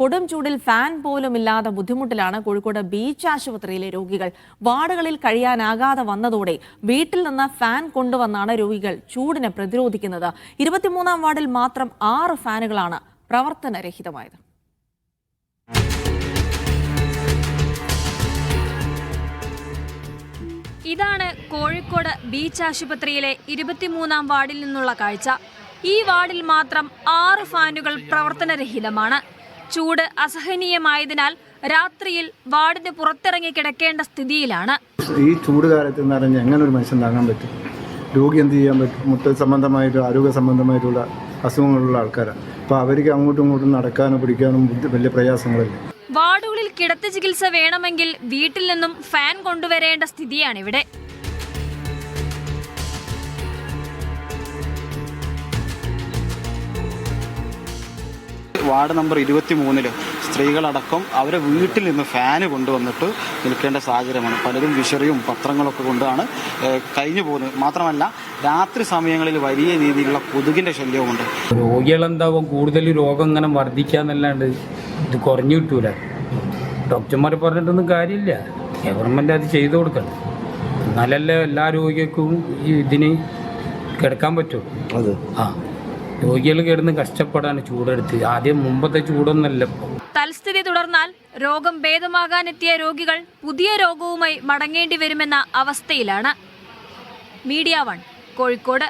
കൊടും ചൂടിൽ ഫാൻ പോലും ഇല്ലാതെ ബുദ്ധിമുട്ടിലാണ് കോഴിക്കോട് ബീച്ച് ആശുപത്രിയിലെ രോഗികൾ. വാർഡുകളിൽ കഴിയാനാകാതെ വന്നതോടെ വീട്ടിൽ നിന്ന് ഫാൻ കൊണ്ടുവന്നാണ് രോഗികൾ ചൂടിനെ പ്രതിരോധിക്കുന്നത്. 23-ാം വാർഡിൽ മാത്രം 6 ഫാനുകളാണ് പ്രവർത്തനരഹിതമായത്. ഇതാണ് കോഴിക്കോട് ബീച്ച് ആശുപത്രിയിലെ 23-ാം വാർഡിൽ നിന്നുള്ള കാഴ്ച. ഈ വാർഡിൽ മാത്രം 6 ഫാനുകൾ പ്രവർത്തനരഹിതമാണ്. ചൂട് അസഹനീയമായതിനാൽ രാത്രിയിൽ വാർഡിന് പുറത്തിറങ്ങി കിടക്കേണ്ട സ്ഥിതിയിലാണ്. ഈ ചൂട് കാലത്ത് എന്ന് പറഞ്ഞാൽ എങ്ങനെ ഒരു മനുഷ്യൻ താങ്ങാൻ പറ്റും? രോഗി എന്ത് ചെയ്യാൻ പറ്റും? മുട്ട സംബന്ധമായിട്ടും ആരോഗ്യ സംബന്ധമായിട്ടുള്ള അസുഖങ്ങളുള്ള ആൾക്കാരാണ്. അപ്പോൾ അവർക്ക് അങ്ങോട്ടും ഇങ്ങോട്ടും നടക്കാനും പിടിക്കാനും വലിയ പ്രയാസങ്ങളല്ലേ. വാർഡുകളിൽ കിടത്തി ചികിത്സ വേണമെങ്കിൽ വീട്ടിൽ നിന്നും ഫാൻ കൊണ്ടുവരേണ്ട സ്ഥിതിയാണിവിടെ. വാർഡ് നമ്പർ 23-ല് സ്ത്രീകളടക്കം അവരെ വീട്ടിൽ നിന്ന് ഫാന് കൊണ്ടുവന്നിട്ട് നിൽക്കേണ്ട സാഹചര്യമാണ്. പലരും വിഷറിയും പത്രങ്ങളൊക്കെ കൊണ്ടാണ് കഴിഞ്ഞു പോകുന്നത്. മാത്രമല്ല രാത്രി സമയങ്ങളിൽ വലിയ രീതിയിലുള്ള കൊതുകിൻ്റെ ശല്യവുമുണ്ട്. രോഗികളെന്താവും കൂടുതൽ രോഗം ഇങ്ങനെ വർദ്ധിക്കാന്നല്ലാണ്ട് ഇത് കുറഞ്ഞു കിട്ടൂല. ഡോക്ടർമാർ പറഞ്ഞിട്ടൊന്നും കാര്യമില്ല. ഗവൺമെൻറ് അത് ചെയ്തു കൊടുക്കണം. എന്നാലല്ലേ എല്ലാ രോഗികൾക്കും ഇതിന് കിടക്കാൻ പറ്റും. അത് രോഗികൾ കിടന്ന് കഷ്ടപ്പെടാണ് ചൂടെടുത്ത്. ആദ്യം മുമ്പത്തെ ചൂടൊന്നല്ല. തൽസ്ഥിതി തുടർന്നാൽ രോഗം ഭേദമാകാനെത്തിയ രോഗികൾ പുതിയ രോഗവുമായി മടങ്ങേണ്ടി വരുമെന്ന അവസ്ഥയിലാണ്. മീഡിയ 1 കോഴിക്കോട്.